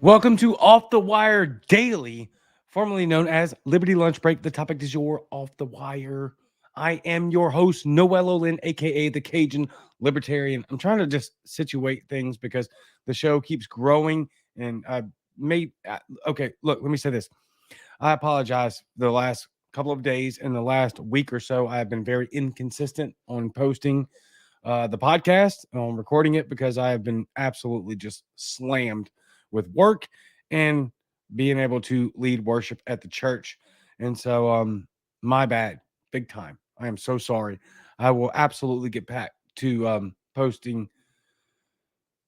Welcome to Off the Wire Daily, formerly known as Liberty Lunch Break. The topic is your Off the Wire. I am your host, Noel Olin, aka the Cajun Libertarian. I'm trying to just situate things because the show keeps growing. And okay, look, let me say this. I apologize. The last couple of days and the last week or so, I have been very inconsistent on posting the podcast, on recording it, because I have been absolutely just slammed with work and being able to lead worship at the church. And so, my bad, big time. I am so sorry. I will absolutely get back to posting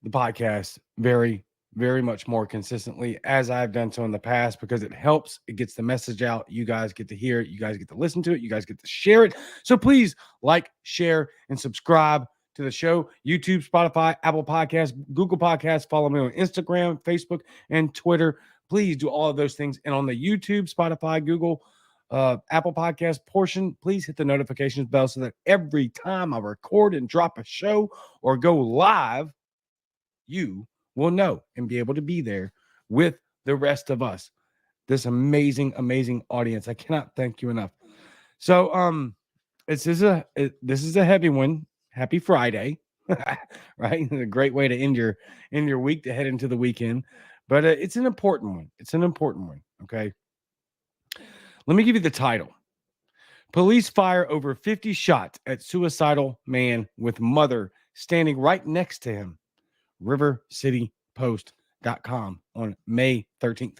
the podcast very much more consistently as I've done so in the past, because it helps. It gets the message out. You guys get to hear it. You guys get to listen to it. You guys get to share it. So please like, share, and subscribe to the show. YouTube, Spotify, Apple Podcasts, Google Podcasts. Follow me on Instagram, Facebook, and Twitter. Please do all of those things. And on the YouTube, Spotify, Google, Apple Podcast portion, please hit the notifications bell so that every time I record and drop a show or go live, you will know and be able to be there with the rest of us. This amazing audience. I cannot thank you enough. So this is a heavy one. Happy Friday. Right? A great way to end your week, to head into the weekend. But it's an important one. It's an important one. Okay. Let me give you the title. Police fire over 50 shots at suicidal man with mother standing right next to him. RiverCityPost.com on May 13th.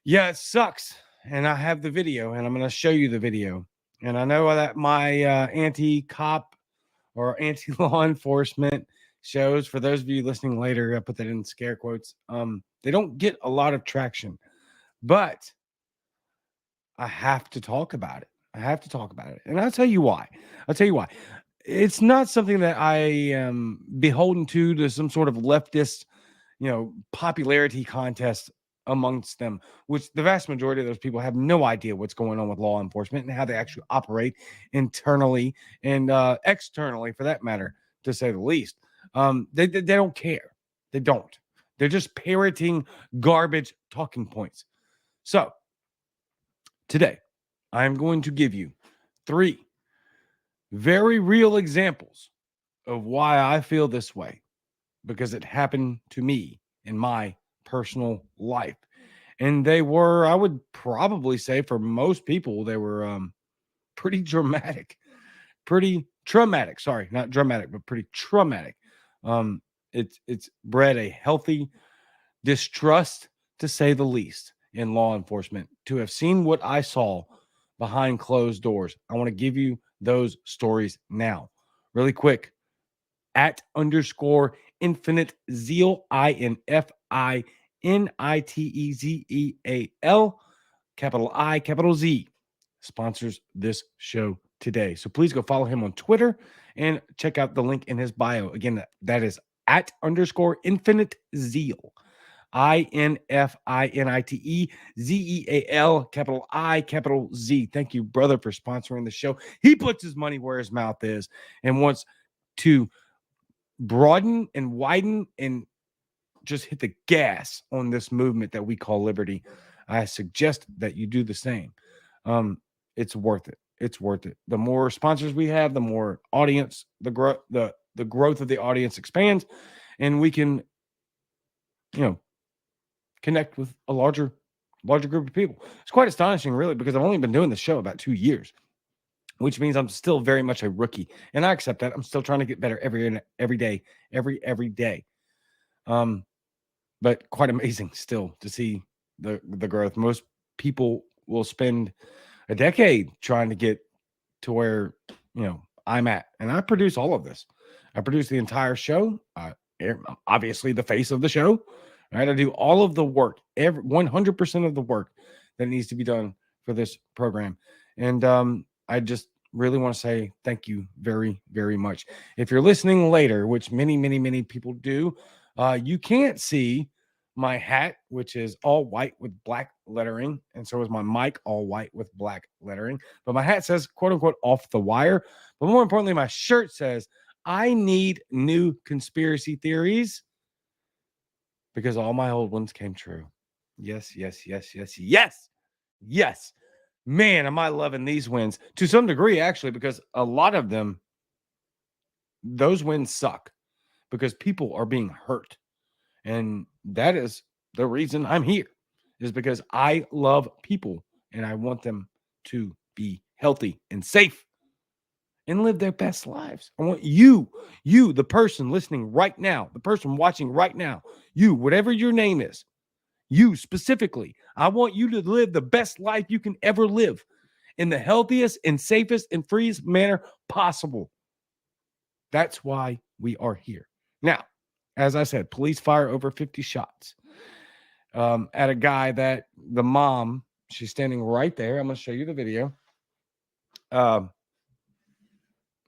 Yeah, it sucks. And I have the video, and I'm going to show you the video. And I know that my anti-cop or anti-law enforcement shows, for those of you listening later, I put that in scare quotes, they don't get a lot of traction. But I have to talk about it. And I'll tell you why. It's not something that I am beholden to some sort of leftist, popularity contest amongst them, which the vast majority of those people have no idea what's going on with law enforcement and how they actually operate internally and externally, for that matter, to say the least. They don't care. They don't. They're just parroting garbage talking points. So today, I'm going to give you 3 very real examples of why I feel this way, because it happened to me in my personal life. And they were, I would probably say, for most people, they were pretty dramatic, pretty traumatic. Sorry, not dramatic, but pretty traumatic. It's bred a healthy distrust, to say the least, in law enforcement. To have seen what I saw behind closed doors, I want to give you those stories now, really quick. @_infinite zeal, INFINITEZEAL, capital I, capital Z, sponsors this show today. So please go follow him on Twitter and check out the link in his bio. Again, that is @_infinite zeal, INFINITEZEAL, capital I, capital Z. Thank you, brother, for sponsoring the show. He puts his money where his mouth is and wants to broaden and widen and just hit the gas on this movement that we call liberty. I suggest that you do the same. It's worth it. It's worth it. The more sponsors we have, the more audience, the growth of the audience expands, and we can, connect with a larger group of people. It's quite astonishing, really, because I've only been doing this show about 2 years, which means I'm still very much a rookie, and I accept that. I'm still trying to get better every day. But quite amazing still to see the growth. Most people will spend a decade trying to get to where I'm at, and I produce all of this. I produce the entire show. Obviously, the face of the show. Right, I do all of the work, 100% of the work that needs to be done for this program, and I just really want to say thank you very, very much. If you're listening later, which many people do, you can't see my hat, which is all white with black lettering, and so is my mic, all white with black lettering. But my hat says, quote unquote, "Off the Wire." But more importantly, my shirt says, "I need new conspiracy theories. because all my old ones came true. Yes, yes, yes, yes, yes, yes. Man, am I loving these wins to some degree, actually, because a lot of them, those wins suck because people are being hurt. And that is the reason I'm here, is because I love people and I want them to be healthy and safe and live their best lives. I want you, the person listening right now, the person watching right now, you, whatever your name is, you specifically, I want you to live the best life you can ever live in the healthiest and safest and freest manner possible. That's why we are here. Now, as I said, police fire over 50 shots at a guy that the mom, she's standing right there. I'm going to show you the video.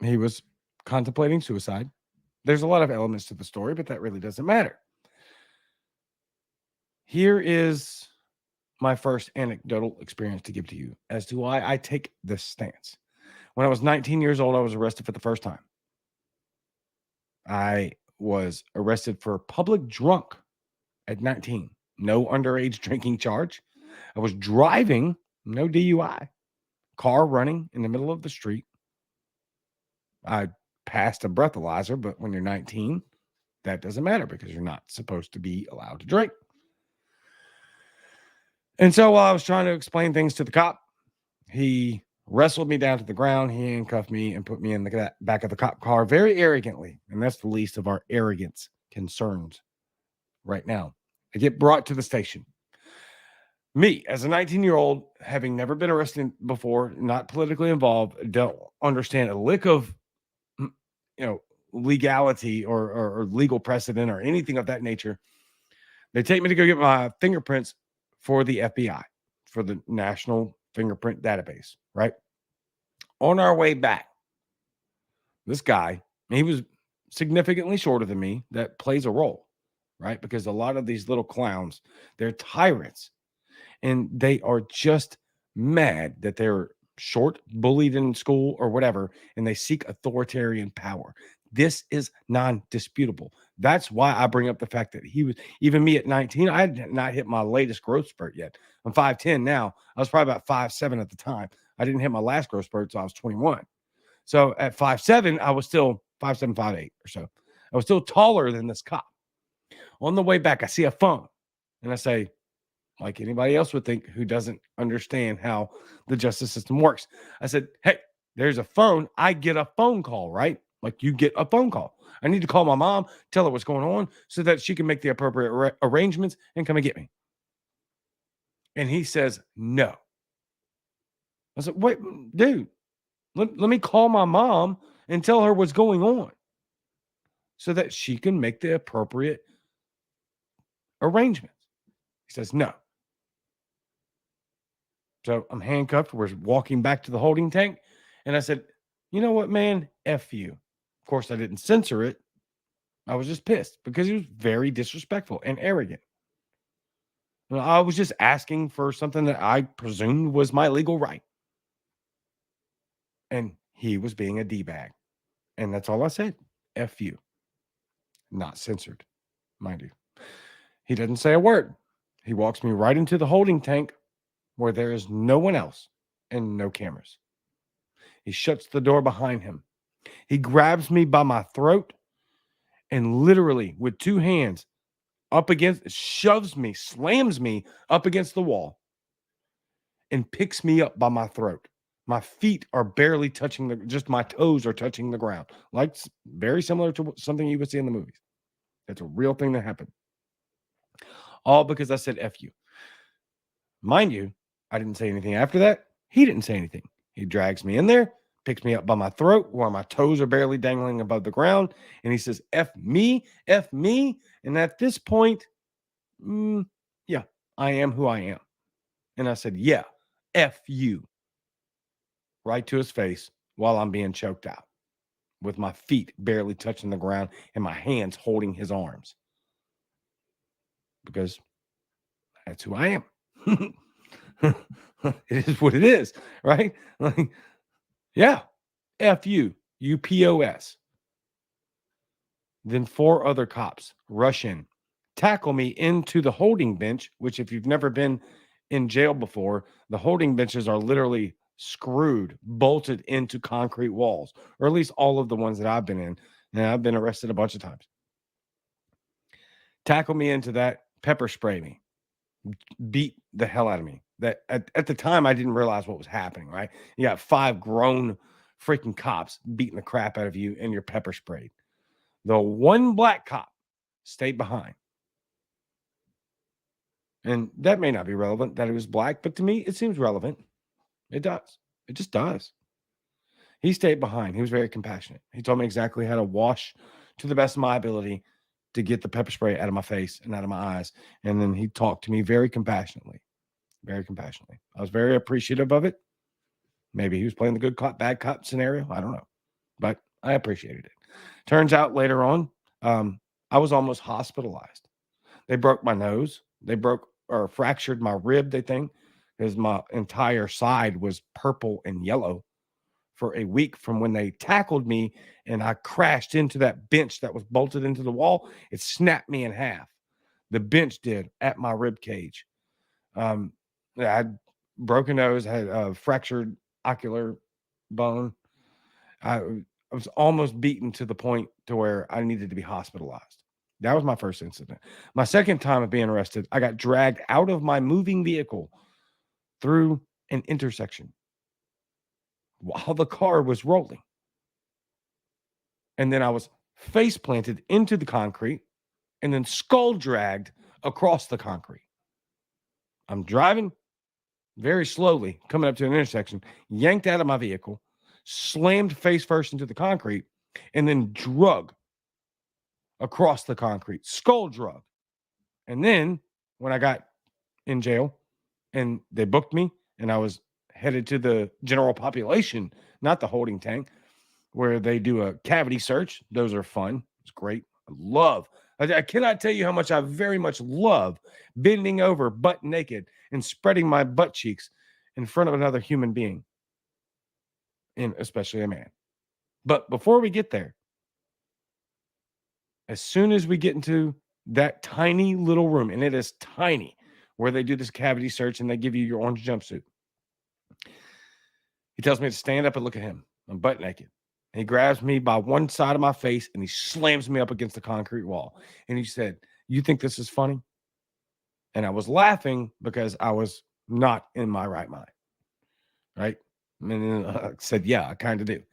He was contemplating suicide. There's a lot of elements to the story, but that really doesn't matter. Here is my first anecdotal experience to give to you as to why I take this stance. When I was 19 years old, I was arrested for the first time. I was arrested for public drunk at 19. No underage drinking charge. I was driving, no DUI. Car running in the middle of the street. I passed a breathalyzer, but when you're 19, that doesn't matter because you're not supposed to be allowed to drink. And so while I was trying to explain things to the cop, he wrestled me down to the ground. He handcuffed me and put me in the back of the cop car very arrogantly. And that's the least of our arrogance concerns right now. I get brought to the station. Me, as a 19-year-old, having never been arrested before, not politically involved, don't understand a lick of, legality or legal precedent or anything of that nature. They take me to go get my fingerprints for the FBI, for the National Fingerprint Database, right? On our way back, this guy, he was significantly shorter than me. That plays a role, right? Because a lot of these little clowns, they're tyrants. And they are just mad that they're short, bullied in school or whatever, and they seek authoritarian power. This is non-disputable. That's why I bring up the fact that he was, even me at 19, I had not hit my latest growth spurt yet. I'm 5'10 now. I was probably about 5'7 at the time. I didn't hit my last growth spurt until I was 21. So at 5'7, I was still 5'7", 5'8 or so. I was still taller than this cop. On the way back, I see a phone, and I say, like anybody else would think who doesn't understand how the justice system works. I said, hey, there's a phone. I get a phone call, right? Like you get a phone call. I need to call my mom, tell her what's going on so that she can make the appropriate arrangements and come and get me. And he says, no. I said, wait, dude, let me call my mom and tell her what's going on so that she can make the appropriate arrangements. He says, no. So I'm handcuffed. We're walking back to the holding tank. And I said, you know what, man? F you. Of course, I didn't censor it. I was just pissed because he was very disrespectful and arrogant. I was just asking for something that I presumed was my legal right. And he was being a D-bag. And that's all I said. F you. Not censored, mind you. He doesn't say a word. He walks me right into the holding tank where there is no one else and no cameras. He shuts the door behind him. He grabs me by my throat and literally with two hands shoves me, slams me up against the wall and picks me up by my throat. My feet are barely touching just my toes are touching the ground. Like very similar to something you would see in the movies. That's a real thing that happened. All because I said F you. Mind you, I didn't say anything after that. He didn't say anything. He drags me in there, picks me up by my throat while my toes are barely dangling above the ground. And he says, F me, F me. And at this point, yeah, I am who I am. And I said, yeah, F you. Right to his face while I'm being choked out with my feet barely touching the ground and my hands holding his arms. Because that's who I am. It is what it is, right? Like, yeah, F you, UPOS. Then 4 other cops rush in, tackle me into the holding bench, which, if you've never been in jail before, the holding benches are literally screwed, bolted into concrete walls, or at least all of the ones that I've been in. And I've been arrested a bunch of times. Tackle me into that, pepper spray me, beat the hell out of me. That at the time I didn't realize what was happening, right? You got 5 grown freaking cops beating the crap out of you and you're pepper sprayed. The one black cop stayed behind. And that may not be relevant that he was black, but to me, it seems relevant. It does. It just does. He stayed behind. He was very compassionate. He told me exactly how to wash to the best of my ability to get the pepper spray out of my face and out of my eyes. And then he talked to me very compassionately. Very compassionately. I was very appreciative of it. Maybe he was playing the good cop, bad cop scenario. I don't know. But I appreciated it. Turns out later on, I was almost hospitalized. They broke my nose. They broke or fractured my rib, they think, because my entire side was purple and yellow for a week from when they tackled me and I crashed into that bench that was bolted into the wall. It snapped me in half. The bench did at my rib cage. I had broken nose, had a fractured ocular bone. I was almost beaten to the point to where I needed to be hospitalized. That was my first incident. My second time of being arrested, I got dragged out of my moving vehicle through an intersection while the car was rolling. And then I was face planted into the concrete and then skull dragged across the concrete. I'm driving very slowly, coming up to an intersection, yanked out of my vehicle, slammed face first into the concrete, and then drug across the concrete, skull drug. And then when I got in jail and they booked me and I was headed to the general population, not the holding tank, where they do a cavity search. Those are fun. It's great. I cannot tell you how much I very much love bending over butt naked and spreading my butt cheeks in front of another human being, and especially a man. But before we get there, as soon as we get into that tiny little room, and it is tiny, where they do this cavity search and they give you your orange jumpsuit, he tells me to stand up and look at him. I'm butt naked. And he grabs me by one side of my face and he slams me up against the concrete wall. And he said, "You think this is funny?" And I was laughing because I was not in my right mind. Right? And then I said, "Yeah, I kind of do."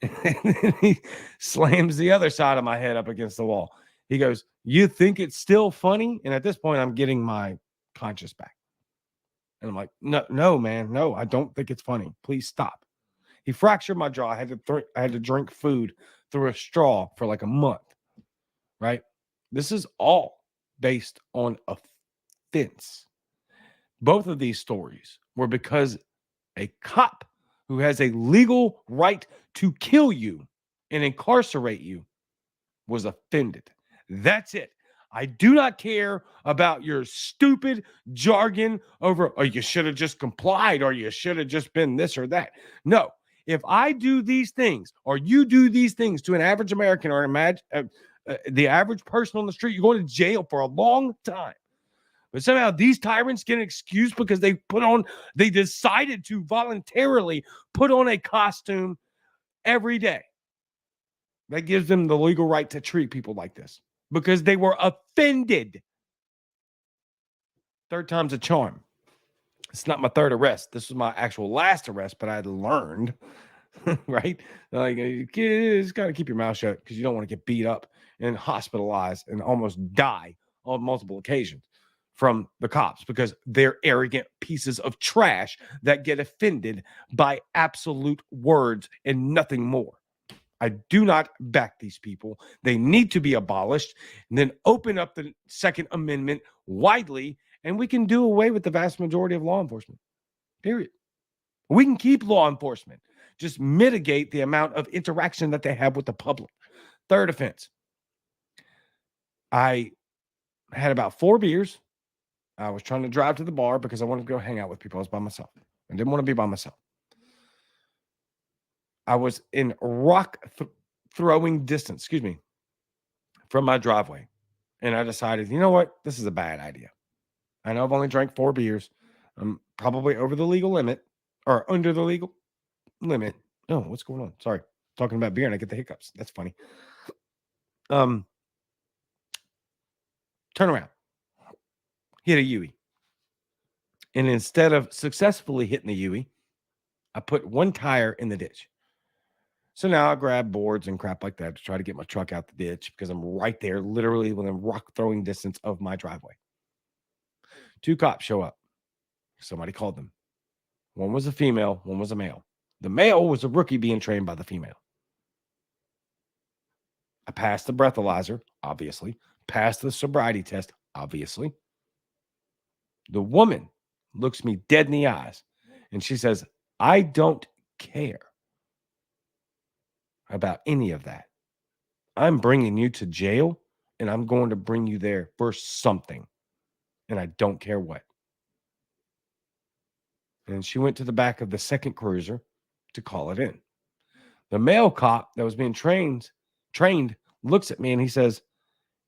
And then he slams the other side of my head up against the wall. He goes, "You think it's still funny?" And at this point, I'm getting my conscience back. And I'm like, no, man, no, I don't think it's funny. Please stop. He fractured my jaw. I had to drink food through a straw for like a month. Right? This is all based on offense. Both of these stories were because a cop who has a legal right to kill you and incarcerate you was offended. That's it. I do not care about your stupid jargon over, "Oh, you should have just complied," or "You should have just been this or that." No. If I do these things or you do these things to an average American or the average person on the street, you're going to jail for a long time. But somehow these tyrants get an excuse because they decided to voluntarily put on a costume every day. That gives them the legal right to treat people like this because they were offended. Third time's a charm. It's not my third arrest. This was my actual last arrest, but I had learned, right? Like, you just got to keep your mouth shut because you don't want to get beat up and hospitalized and almost die on multiple occasions from the cops because they're arrogant pieces of trash that get offended by absolute words and nothing more. I do not back these people. They need to be abolished and then open up the Second Amendment widely, and we can do away with the vast majority of law enforcement. Period. We can keep law enforcement, just mitigate the amount of interaction that they have with the public. Third offense. I had about 4 beers. I was trying to drive to the bar because I wanted to go hang out with people. I was by myself. I didn't want to be by myself. I was in rock throwing distance, from my driveway. And I decided, you know what? This is a bad idea. I know I've only drank 4 beers. I'm probably over the legal limit or under the legal limit. Oh, what's going on? Sorry. Talking about beer and I get the hiccups. That's funny. Turn around. Hit a Yui. And instead of successfully hitting the Yui, I put one tire in the ditch. So now I grab boards and crap like that to try to get my truck out the ditch because I'm right there, literally within rock throwing distance of my driveway. 2 cops show up. Somebody called them. One was a female, one was a male. The male was a rookie being trained by the female. I passed the breathalyzer, obviously. Passed the sobriety test, obviously. The woman looks me dead in the eyes and she says, I don't care about any of that. I'm bringing you to jail and I'm going to bring you there for something. And I don't care what. And she went to the back of the second cruiser to call it in. The male cop that was being trained looks at me and he says,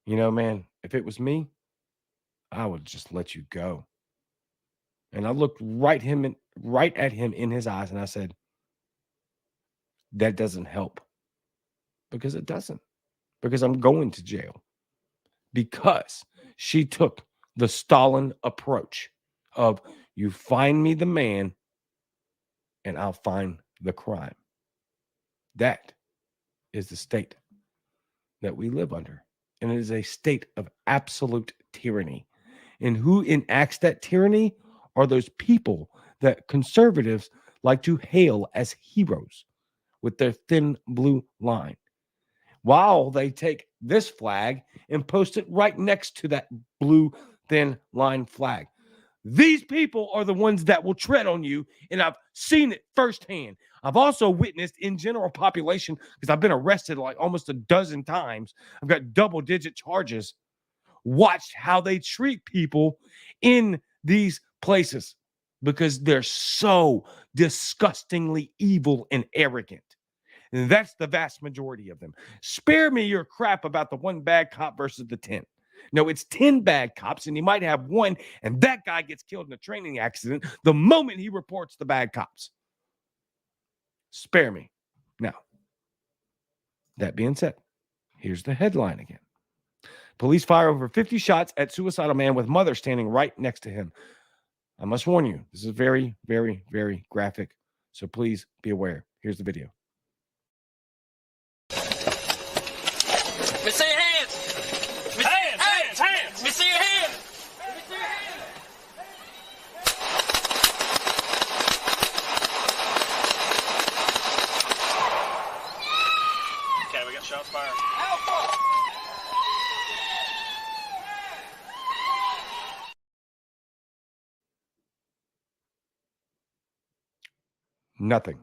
you know, man, if it was me, I would just let you go. And I looked right at him in his eyes and I said, that doesn't help. Because it doesn't. Because I'm going to jail. Because she took the Stalin approach of you find me the man and I'll find the crime. That is the state that we live under. And it is a state of absolute tyranny. And who enacts that tyranny are those people that conservatives like to hail as heroes with their thin blue line. While they take this flag and post it right next to that blue thin line flag. These people are the ones that will tread on you, and I've seen it firsthand. I've also witnessed in general population, because I've been arrested like almost a dozen times. I've got double-digit charges. Watched how they treat people in these places because they're so disgustingly evil and arrogant. And that's the vast majority of them. Spare me your crap about the one bad cop versus the 10. No, it's 10 bad cops, and you might have one, and that guy gets killed in a training accident the moment he reports the bad cops. Spare me. Now, that being said, here's the headline again. Police fire over 50 shots at suicidal man with mother standing right next to him. I must warn you, this is very, very, very graphic, so please be aware. Here's the video. Let me see your hands. Hands. Let me see your hands. Okay, we got shots fired. Nothing.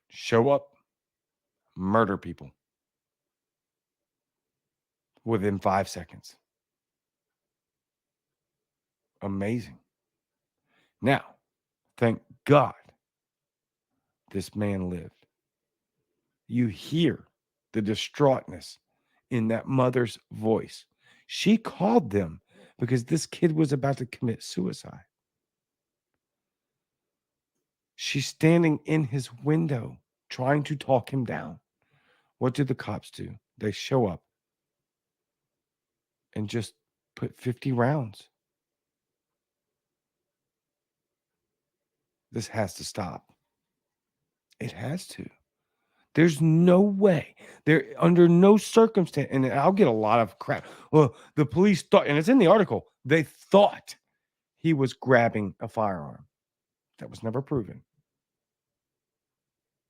Show up, murder people within 5 seconds. Amazing. Now, thank God this man lived. You hear the distraughtness in that mother's voice. She called them because this kid was about to commit suicide. She's standing in his window trying to talk him down. What do the cops do? They show up and just put 50 rounds. This has to stop. It has to. There's no way. There, under no circumstance, and I'll get a lot of crap. Well, the police thought, and it's in the article, they thought he was grabbing a firearm. That was never proven.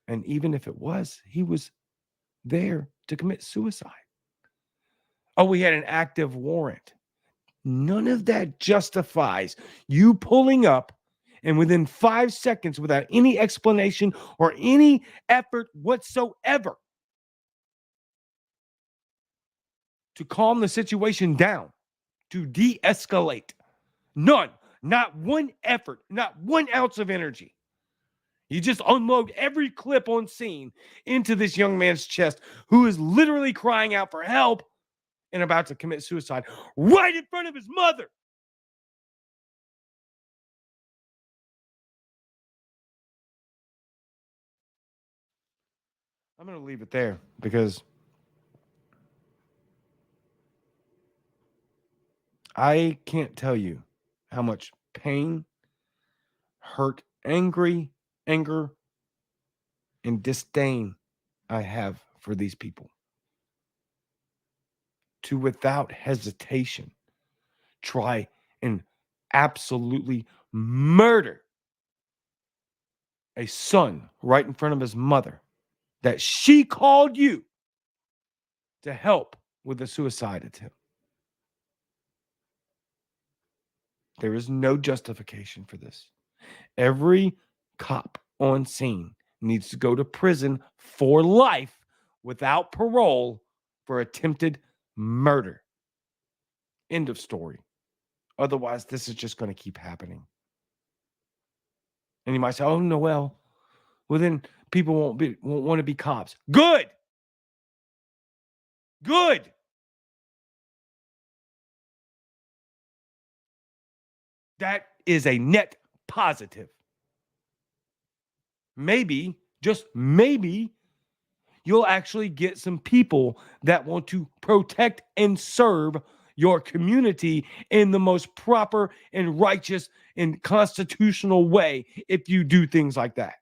And even if it was, he was there to commit suicide. Oh, we had an active warrant. None of that justifies you pulling up and within 5 seconds, without any explanation or any effort whatsoever to calm the situation down, to de-escalate. None. Not one effort, not 1 ounce of energy. You just unload every clip on scene into this young man's chest who is literally crying out for help. and about to commit suicide right in front of his mother. I'm going to leave it there because I can't tell you how much pain, hurt, anger, and disdain I have for these people. To without hesitation try and absolutely murder a son right in front of his mother that she called you to help with a suicide attempt. There is no justification for this. Every cop on scene needs to go to prison for life without parole for attempted murder. End of story. Otherwise, this is just going to keep happening. And you might say, oh, Noel, well, then people won't want to be cops. Good. That is a net positive. Maybe, just maybe, you'll actually get some people that want to protect and serve your community in the most proper and righteous and constitutional way if you do things like that.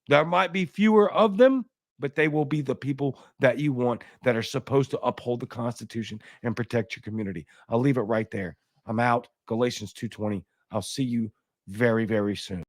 There might be fewer of them, but they will be the people that you want that are supposed to uphold the Constitution and protect your community. I'll leave it right there. I'm out. Galatians 2:20. I'll see you very, very soon.